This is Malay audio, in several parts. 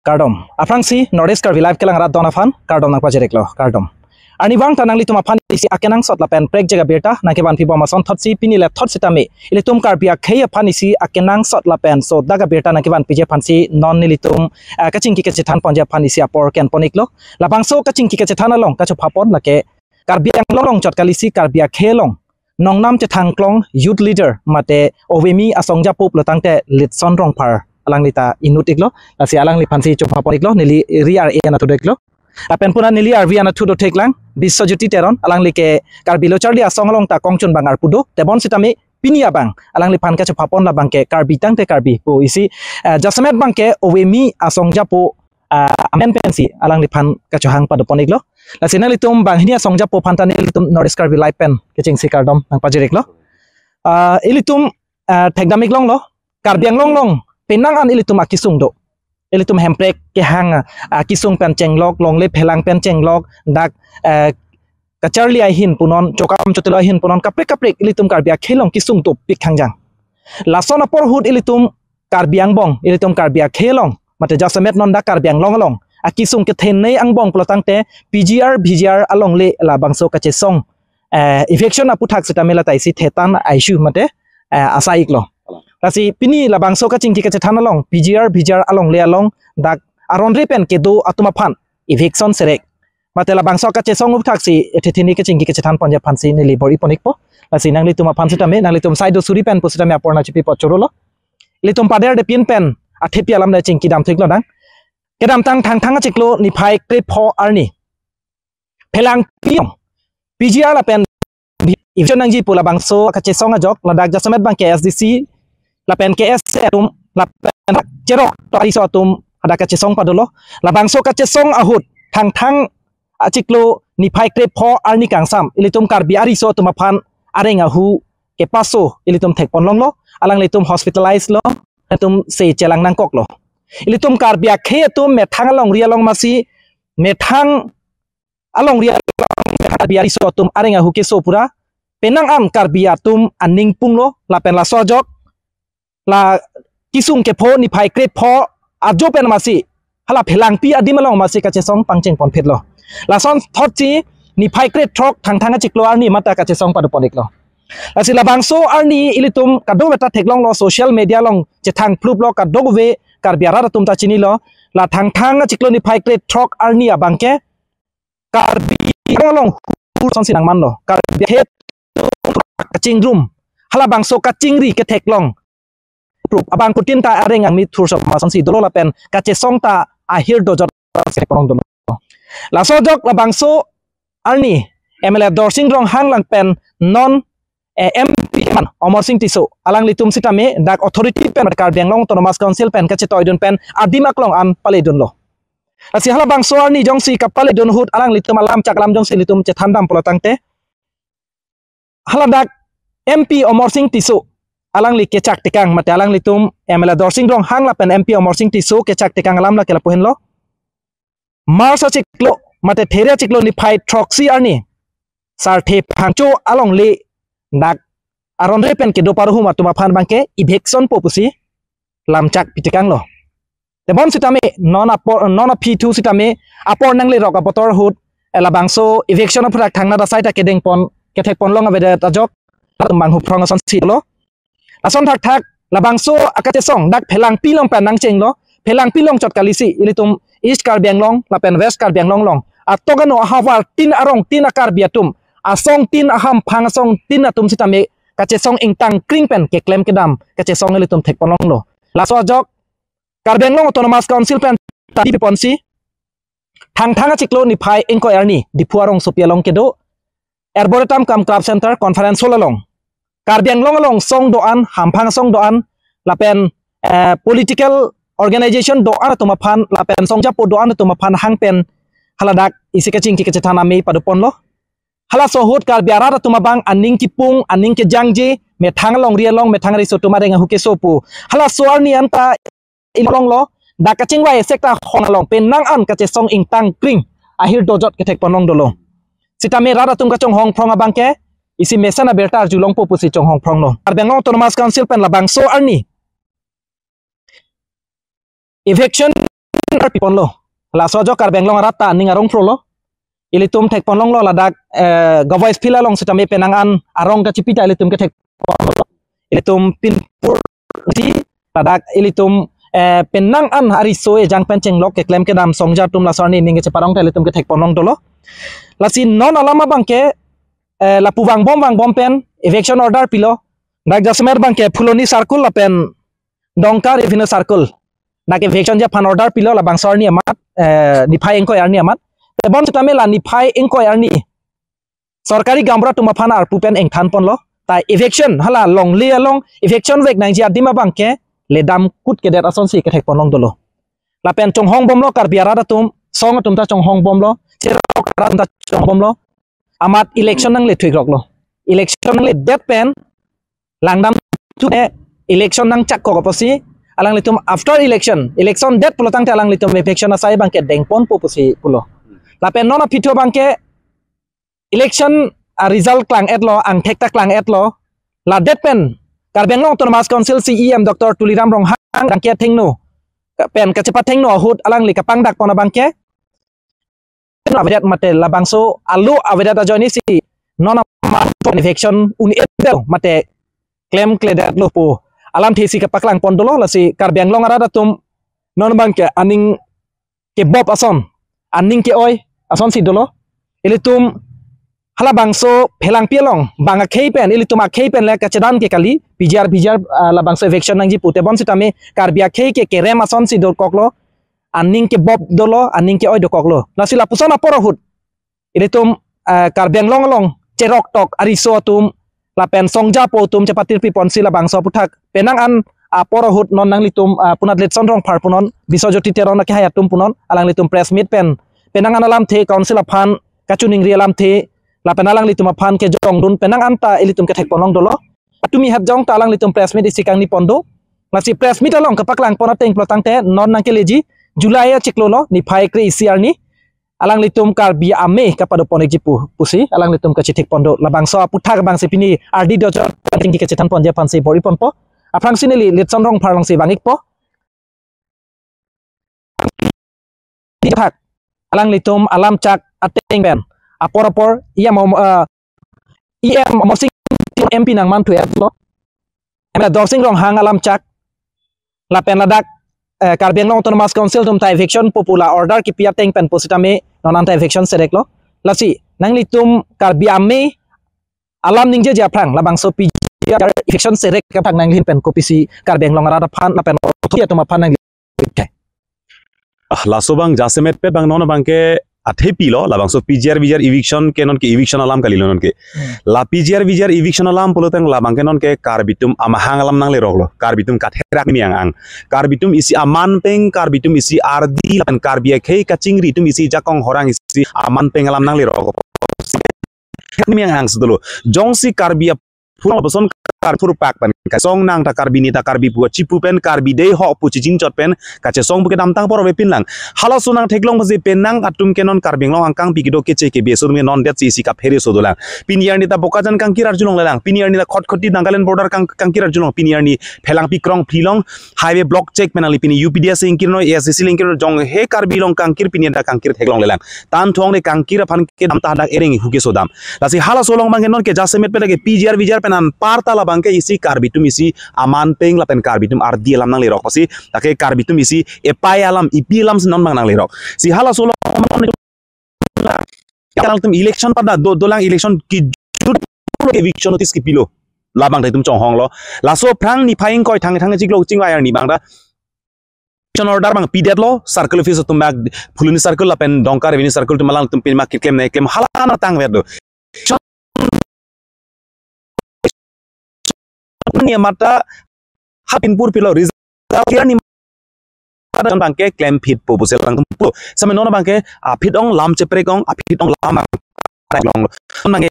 Kardom. Aprangsi Nordisk Karbi live kelang rat donafan Kardom nang pajereklo Kardom. Ani wang tanang litum aphan isi akenang sot lapen prek jaga berta nang keban pibo mason thotsi pini le thot sitame ilitum karbia khey aphan isi akenang sot lapen so daga berta nang keban pije phansi non nilitum kaching ki kache than ponja phan isi apor ken poniklo labangso kaching ki kache than along kacho phapon lake karbia long chot kalisi karbia khelong nongnam che thangklong youth leader mate ovemi asongja pop lotangte litson rong par alang lita inutiklo asi alang li phansi chopha poniklo nili riar e na tudeklo apen puna nili arvi ana thudo teklang biশ্বজ্যোতি teron alang like karbilo charli asonglong ta kongchun bangar pudo tebon sitami pinia bang alang li phanka chopha pon la bangke karbi tangte karbi po isi jasamet bangke ovemi asongja po amen pensi alang li phan ka chohang padoponiklo la sinali tum banghini asongja po phantani litum Nordisk Karbi live pen keching si kardom nang pajireklo ilitum thekdamik long lo karbiang long penang an ilitum akisung do ilitum hemprek ke hang kisung pen chenglok long le phelang pen chenglok dak kacharli ai hin punon chokam chotelo hin punon kaprek ilitum karbia khelong kisung to pik hangjang lason apor hud ilitum karbiang bong ilitum karbia khelong mate jasamet non dak karbiang long akisung ke thenei angbong plotangte PGR BGR along le la bangso kache song eviction aputhak sitamela taisi thetan aishu mate asaiklo Kasi pini labang so kaching ki kache thana long PGR BGR along le along dak aron repen ke do atuma phan eviction serek mate labang so kache song upthak si ethethini kaching ki kache than ponja phansi ne libori ponikpo asi nangli tuma phansi tame nangli tum side suri pen pusitame aporna chipi pochorolo litum pader de pin pen athepi alam le ching ki dam thiklo dang kedam tang thang chiklo ni phai kre pho arni phelang piong PGR la pen eviction nangji pula bangso kache song ajok ladak jasamet bang KSDC lapen KS atum lapen jerok to iso atum ada kache song padolo labangso kache song ahut thang achiklo ni phai kre pho arni kangsam ilitum karbi ariso tumaphan arenga hu ke paso ilitum thekpon longlo alang litum hospitalized lo atum se chelang nangkok lo ilitum karbia khe atum methang along rialong masi methang along rialong karbi ariso atum arenga hu ke so pura penang am karbi atum aning punglo lapen la sojok la kisung ke pho ni phai kre pho ajo pen masi hala phelang pi adimalong masi kache song pangcheng pon phetlo la son thotchi ni phai kre thok thang chiklo arni mata kache song padoponiklo asi la bangso arni ilitum kadong beta theklong lo social media long che thang plup lo kadog we karbiara tum ta chini lo la thang chiklo ni phai kre thok arni abangke karbi long son sinang man lo karbi het kaching room hala bangso kachingri ke theklong Proof abang kutin ta areng ang mit thur sok mason si dolo lapen kache song ta ahir do jot se porong dolo la sojok la bangso arni MLA dorsing rong hang lang pen non MP man Omor Singh Tiso alang litum sitame dak authority pen Karbiang long autonomous council pen kache toidon pen adimak long an paledon lo asi hala bangso arni jong si kapale don hut alang litum alam chaklam jong si litum che thandam polotangte hala dak MP Omor Singh Tiso alang li kecak tekang mate alang litum MLA dorsing rong hang lapen MP Omor Singh Tiso kecak tekang alam la kela pohen lo marsa chiklo mate theria chiklo ni phai troxy arni sar the phangcho along le dak aron repen ke do paruhu matuma phan bangke eviction popusi lamchak pitekang lo tebon sitame non P2 sitame apor nang le roka botor hut elabangso eviction aprak thangna da saita kedeng pon kethek pon long aveda tajok bang hu prong son si lo ason thak labangso akache song dak phelang pilong pan nang cheng lo phelang pilong chot kalisi ilitum East Karbiang long lapen West Karbiang long atogano hawar tin arong tin akar biatum asong tin aham phang song tin atum sitame kache song ingtang kring pen ke klem kedam kache song ilitum thek ponong lo laso jok Karbiang long autonomous council pen tadi ponsi thang chiklo ni phai engko arni dipuarong sopialong kedo arboretum kam club center conference hall long Karbiang long song doan hampang song doan lapen political organization doan tumaphan lapen song japo doan tumaphan hangpen haladak isi kaching ki kachethana me padupon lo hala sohut karbiara tumabang aning kipung aning ke jangje me thanglong rialong me thangri so tumare nga huke sopu hala soarni anta ilong lo dakaching wa sekta honalong penang an kache song ingtang kring ahir dojot ketek ponong dolo sitame rara tum kachong hong prong abangke isi mesana berta julong po pusi chong hong prong no Karbiang autonomous council pen labang so arni eviction order pipon lo la sojo kar benglong rata ning arong pro lo ilitum tek ponlong lo ladak gawais pila long sitame penangan arong ka cipita ilitum ke tek ilitum pinpur ti ladak ilitum penang an hari soe jang penceng lok ke klem ke dam songja tum la sarni ning ke ceparong te ilitum ke tek ponlong dolo la si non alama bangke la puwang bom pen eviction order pilo dak jasmer bangke phuloni circle la pen dongkar revenue circle dak eviction ja fan order pilo la bang sarni amat niphai engko arni amat bon tame la niphai engko arni सरकारी गामरा तुम फाना पुपेन एंगथान पन लो ता इवेक्शन हाला long ले along इवेक्शन वेक नांग जिया दिमा बांके ले दाम कुट के देत असन सी के थेक पनong दलो ला पेन चोंग होंग बम लो कार बियारा दा तुम सोंग तुम ता चोंग होंग बम लो चेरा करा तुम ता चोंग बम लो amat इलेक्शन नंग ले थुइक रok लो इलेक्शन नंग ले देत पेन langdam tu इलेक्शन नंग चक को पसी alang le tum after election det pulo tang te alang le tum eviction asai bangke dengpon pupusi pulo la pen nona pito bangke election result klang etlo ang thekta klang etlo la det pen karbeng long autonomous council CEM Dr. Tuliram Ronghang dangke thengno pen ka cepat thengno hut alang li kapang dak pona bangke avedat mate la bangso alu avedat ajoni si nona election un edo mate claim kledat lo po alam thesi ka paklang pondolo la si karbeng long arada tum non bangke aning ke bob ason aning ke oi ason si dolo ilitum hala bangso phelang pialong banga kheipen ilitum a kheipen le ka chedan ke kali pijar la bangso eviction nangji pute bon sitame karbia khei ke rem ason si dol koklo aning ke bob dolo aning ke oi do koklo la sila pusona porohut ilitum karbeng long cherok tok ariso tum la pen songja po tum cepatir pi ponsi la bangso puthak penang an porohut non nang litum punat let sonrong phar punon bisojoti teron ke hayatum punon alang litum press meet pen penang an alam the council fan kachuning ri alam the la penalang litum fan ke jong dun penang anta ilitum ke thek ponong dolo tumi hat jong talang litum press meet isikang ni pondo la si press meet along kapaklang ponateng plotang te non nang ke leji julai a chiklolo ni phai kre icr ni alang litum kar bi ame kapado ponek jipu pusi alang litum ka chithik pondo la bangso puthak bang sipini rd dojor tingki ke chitan pon je pansi bori ponpo afrang sineli letson rong pharlang si bangik po thak alang litum alam chak ateng ben apor iya mom mosing mp nang man thuet lo emla dorsing rong hang alam chak la pen ladak karbeng long autonomous council tum ta eviction popular order ki pia teng pen positame nonanta eviction serek lo lasi nang litum karbi ame alam ningje ja phrang la bangso pi eviction serek ka phang nang lin pen kopisi karbeng long ara phan la pen thia tuma phan nang la sobang jasemet pe bang non bangke athe pilo la bangso pjr eviction ke non ke eviction alam kali non ke la pjr eviction alam poloteng la bangke non ke karbitum amahang alam nang le roglo karbitum katherak mi ang karbitum isi aman peng karbitum isi ardi lan karbia khei kachingri tum isi jakong horang isi aman peng alam nang le rogo mi ang sudolo jongsi karbia pura boson karpur pak pen ka song nang ta karbini ta karbi pu chipu pen karbi dei ho pu chijin chot pen ka che song bu ke dam tang por pin lang hala sunang theklong basi pen nang atum ke non karbing long angkang pikido ke che ke besur me non det si ka fere so dolang piniyar ni ta bokajan kang kirar julong lang piniyar ni ta khotkhoti nagaland border kang kirar julong piniyar ni phelang pikrong philong highway block check penali pini upds inkir no scc linkir jong he karbi long kang kir piniyar ta kang kir theklong lang tan thong ne kang kir phan ke dam ta dak ereng huke so dam lasi hala solong bang non ke jasemet pe lage pjr penan parta bangke isi karbitum isi aman peng lapen karbitum ardi alam nang lerok pasi take karbitum isi epai alam ipi alam non bang nang lerok si hala solo kalau tum election pada dolang election ki eviction notice ki pilo labang dai tum chong hong lo laso prang ni phaing koi thang jiglo chingwa ni bang da election order bang pidet lo circle office tum bag fuluni circle lapen dongkar revenue circle tum malang tum pin market claim na claim hala na tang vedo ni mata hapinpur pilo result ni ada bangke claim fit po busel lang tumpo sama nona bangke fit ong lam chepre ong fit ong lam long nangge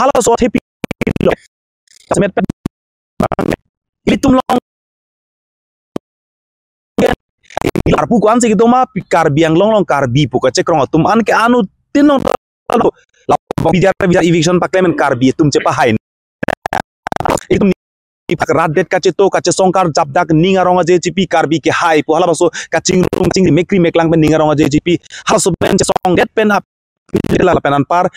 hala so thepi samet ilitum long arpu kwan se gitoma pikar biang long karbi po ka chekrong tum an ke anu tinong la bijar eviction paklemen karbi tum cepa hain itu radet kache to kache songkar japdak ninga ronga JGP karbi ke hai po hala bangso kaching rung ching mekri meklang ben ninga ronga JGP hal so ben song det pen hap la penan par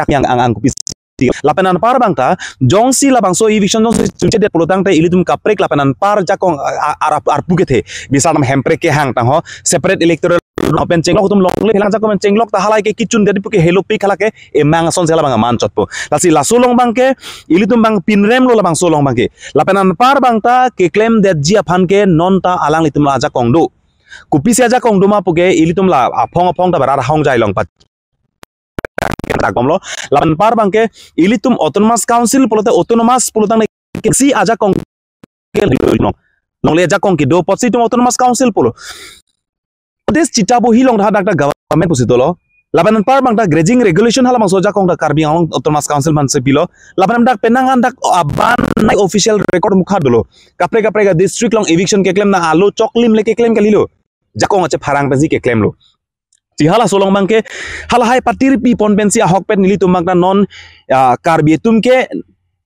yang ang kupis lapanan par bangta jongsi la bangso eviction jongsi sunche det polotang te ilitum kaprek lapanan par jakong ar pugete bisa nam hemprek ke hang tang ho separate electoral open chenglok tum longle helang jakong chenglok ta halai ke kichun det puke hello pi khala ke emang son sela bang man chotpo lasi lasulong bangke ilitum bang pinrem lo la bang solong bangke lapanan par bangta ke claim that jia phan ke non ta alang litum la jakong do kupisi jakong do ma puke ilitum la apong ta bara hong jai long pat komlo lapan par bangke ilitum autonomous council polote autonomous polotang si aja kong nongle aja kong ki do potsi tum autonomous council polo des cita bo hilong dah dak government positolo lapan par bangta grading regulation hala mang soja kong da karbi ang autonomous council man sepilo lapan dak penangan dak aban official record mukha dolo kapre ga district long eviction ke claim na alo choklim le ke claim kalilo jakong ache pharang pensi ke claim lo hala solong bangke hala hai patir pi ponpensi ahok pet nili tumak na non karbi tumke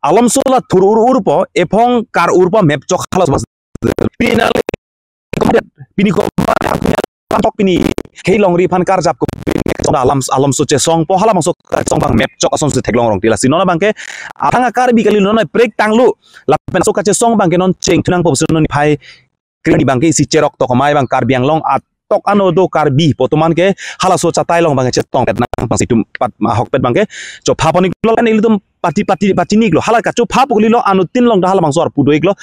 alam sola thurur urpo ephong kar urpo map chok hala mas pinal pini ko tok pini heilong ri phan kar jap ko alam so che song po hala masuk song bang map chok ason se theklong rong tila sinona bangke athanga karbi kali non break tanglu lapen so ka che song bangke non cheng thunang po non phai kri bangke si cherok to kamai bang karbi ang long at tok ano do karbi potuman ke hala so chatai long bang chetong pet nang pang situm pat hok pet bang ke cho pha poni lo kan ilum pati niklo hala ka cho pha pukli lo anu tin long da hala bang so ar pudoi lo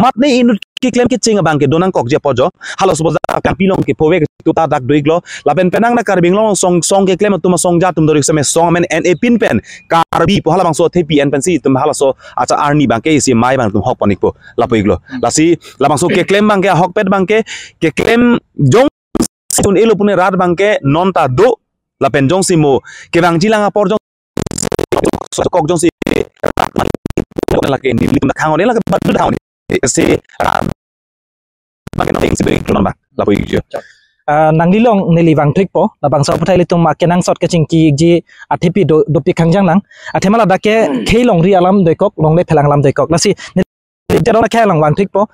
mat ne inu ki claim ke chinga bang ke donang kok je pojo hala so boza kampi long ke pove ke tu ta dak doi lo laben penang na karbing long song ke claim tuma song ja tum dori se me song men en e pin pen karbi po hala bang so thepi en pen si tum hala so acha arni bang ke si mai bang tum hok panik po lapoi lo lasi la bang so ke claim bang ke hok pet bang ke claim jong sun elo pune rat bangke non ta do la pen jong simo ke bang jilang apor jong kok jong si la ke ni na khang la ke bat down se bang no thing sibe non ba la poi ju nanglilong nilibang trik po labang so pathai litung ma kenang sot ke chingki ji athipi do pi khangjang nang athemala dake kheilong ri alam doikok longle phelang lam doikok lasi jerona khelang wang trik po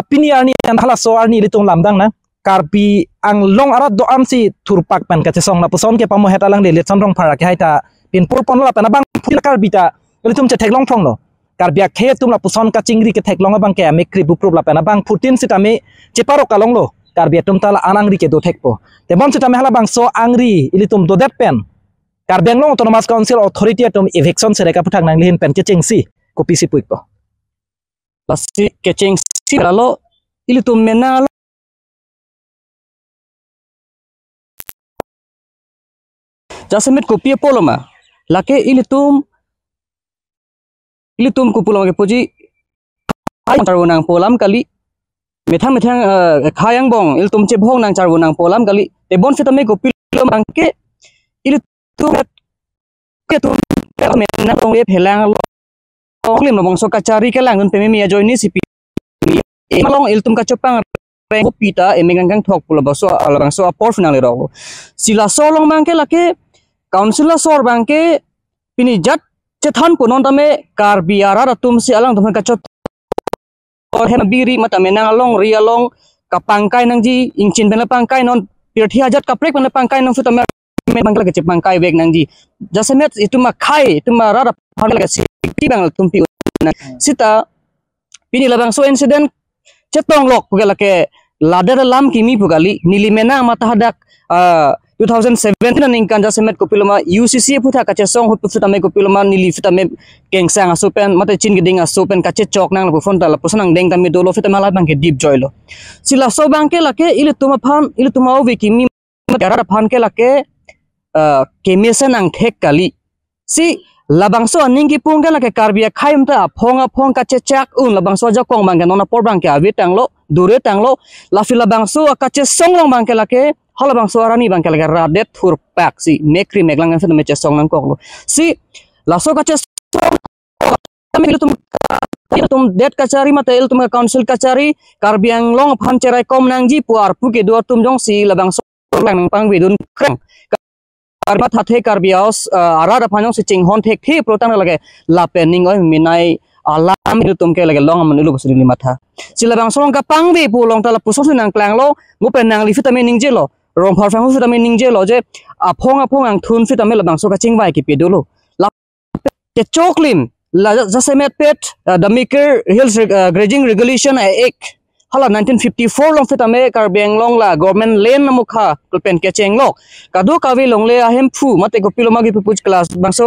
pini arni an hala so arni litung lamdang na karpi ang long arat do amsi turpak pen kache song na puson ke pamo het alang de let rong phara ke haita pin pur pon la pen bang phil karbi ta litum che theklong phong no karbia khe tum la puson ka chingri ke theklong bang ke mekri buprub la pen bang putin sitame cheparo kalong lo karbia tum tala anangri ke do thekpo te bon sitame hala bang so angri ilitum do det pen karbeng long autonomous council authority tum eviction se reka puthang nang lihin pen ke chingsi ko pisi puipo lasi ke chingsi lalo ilitum menal jasemit kopi poloma lake ilitum kupuloma ke puji charwonang polam kali methang khayang bong ilitum che bhong nang charwonang polam kali te bon sitame kopi bangke ilitum ke tum menang tong e phelang lim bong so kachari ke langun pemi mi joini sipi malong ilitum kachopang kopi ta emengang thok pulo so alabang so apor final ro sila solong bangke lake Councilor sor bangke pini jat cethan punon tame karbi ara tum si alang tum kacot or hen biri mata menang along rialong kapangkai nang ji ingchin ben pangkai non pirthi hajat kaprek ben pangkai nang futame bangla ke pangkai weg nang ji jasemet itu ma khai itu ma ra phan ke si bang tum pi sita pini labang so incident cetong lok pugala ke ladar lam kimi pugali nilimena mata hadak 2017 ningkan jasemet kopiloma UCC putha kache song hu futame kopiloma nili futame kengsang asupen mate chin giding asupen kache chok nang phone ta pusanang deng tami dolo futame la bangke deep joy lo sila so bangke lake ile tuma phan ile tuma o kimi gara phan ke lake kemesen ang thek kali si labangso ningi pungga lake karbia khaim ta phong kache chak un labangso ja kong bangke nona por bangke avi tanglo dure tanglo lafi labangso kache song long bangke lake hala bang suarani bang kala radet thur pak si mekri meglang sa meche song nang koklo si laso ka song kami tum det kachari mata il tum council kachari karbiang long phan cherai kom nang ji puar pu ke do tum jong si labang so lang pang vidun krang karbat hathe karbiaos ara phanong si ching hon thek thi protang lage la penning oi minai alam itu tumke lagi long aman ilu kesini lima tha sila bang solong kapang be pu long tala pusok sinang klang lo ngupen nang li vitamin ning je lo rong phar phang vitamin ning je lo je apong ang thun vitamin la bang so ka chingwai ki pe dolo la ke choklin la jasemet pet the maker hills grazing regulation act hala 1954 long fitame kar beng long la government land namukha kulpen ke cheng lo kadu kawi long le ahem phu mate ko piloma gi puj class bangso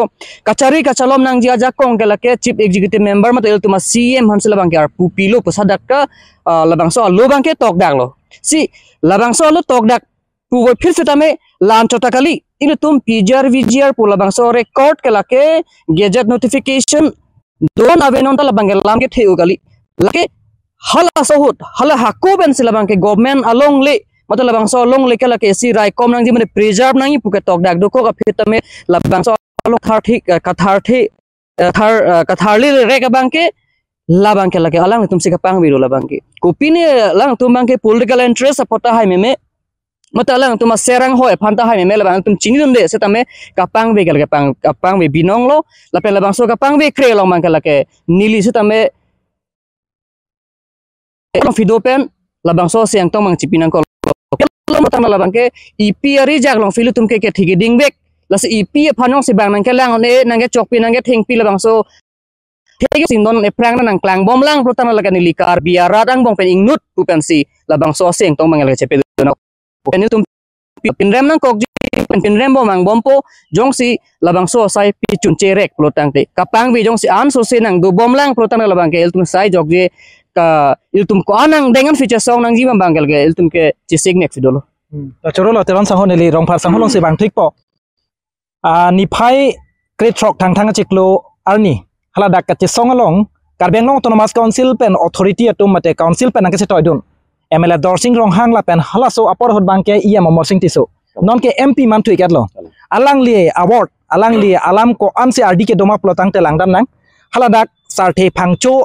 kachari kachalom nang jia ja kong ke la ke chief executive member mate el tuma cm hansela bang ar pu pilo pasadak ka la bangso lo bang ke tok dak lo si la bangso lo tok dak pu wo phir fitame lan chota kali ini tum pjr vgr pu la bangso record ke la ke gazette notification don avenon ta la bang lam ke theu kali la ke hala sahut hala hakku ben silabang ke government along le मतलब labang so along le kala ke si rai kom nang ji mane preserve nang pu ke tok dak do ko ka phitame labang so along thar thi kathar le re ka bang ke labang ke lage alang tum si ka pang biro labang ke kopine lang tum bang ke political interest apota hai me matalang tum serang hoy phanta hai me labang tum chingdun de setame kapang be ke kapang be binong lo lape labang so kapang be kre long mang ke lage nili setame video pen labang so siang tong mang chipinang ko matang labang ke ep ari jak long filu tum ke thigi ding bek la se ep phanong se bang nang ke lang ne nang ke chok pi nang ke thing pi labang so thege sin don e prang nang klang bom lang protang la kan likar biara dang bong pen ingnut pu pen si labang so siang tong mang le chepe do pen tum pin rem nang kok pin rem bom mang bom po jong si labang so sai pi chun cherek protang te kapang bi jong si an so se nang do bom lang protang labang ke el tum sai jok je ka iltum ko anang dengan feature song nang jiba bangkel ke iltum ke chisig nek fidolo ta choro lo teron sang honeli rong phar sang holong se bang thik po ni phai great rock thang chiklo arni hala dak ka song along karbeng long autonomous council pen authority atum mate council pen ang ke toidun mla dorsing rong hang la pen hala so apor hot bang ke iya mo sing tiso non ke mp man thuik atlo alang li award alang li alam ko an se rd ke doma plotang te langdan nang hala dak sarte phangcho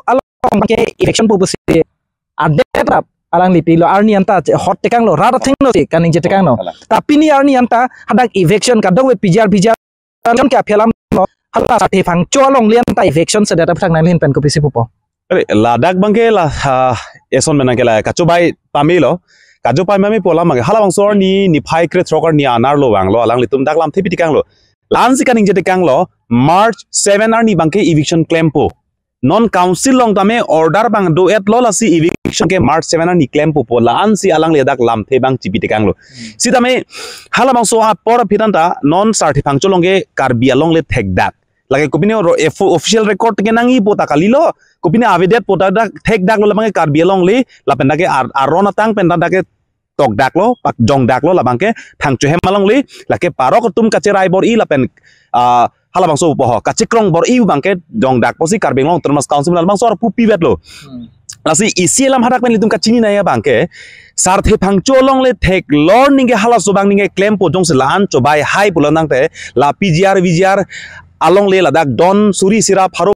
ke election purpose adetap alang lipi lo arni anta hot tekang lo rara thing no kaning je tekang no tapi ni arni anta hadak eviction kadong we pjr jon ka phelam lo hala te phang cholong lian ta eviction se data thang nan hin pen ko pisi pupo अरे लादाक बंगे ला एसन में नकेला काचो बाई पामिलो काजो पाई मामी पोला मगे हाला बंगसोर नि फाइ क्रे थ्रोकर नि आनार लो बांगलो आलांग लितुम दागलाम थेपि तिकांगलो लानसि कानिंग जे तिकांगलो मार्च 7 आर नि बंके इविक्शन क्लेम पो नॉन काउंसिल लोंग तमे ऑर्डर बांग दो एट लो लासी इविक्शन के मार्च 7 आर नि क्लेम पो लानसि आलांग ले दाग लाम थे बांग चिपि तिकांगलो सिदामे हाला बंगसो आ पर फिदांता नॉन सार्थि फांगचो लोंगे कार्बी आलोंग ले थेक dak lagi kopine official record ke nangi pota kalilo kopine avedet pota dak thek dak lo labange karbi long li lapenda ke arona tang penda dak ke tok dak lo pak jong dak lo labange thangchu hemalong li lake parok tum kacerai bor i lapen hala bangso poho kacikrong bor i bangke jong dak posi karbi long termas council labang sor pupi bet lo lasi isi lam hadak pen litum kacini na ya bangke sarthe phangcho long le thek lor ninge hala sobang ninge claim po jong se lan chobai hai pulanang te la pgr vgr along le ladak don suri sira pharo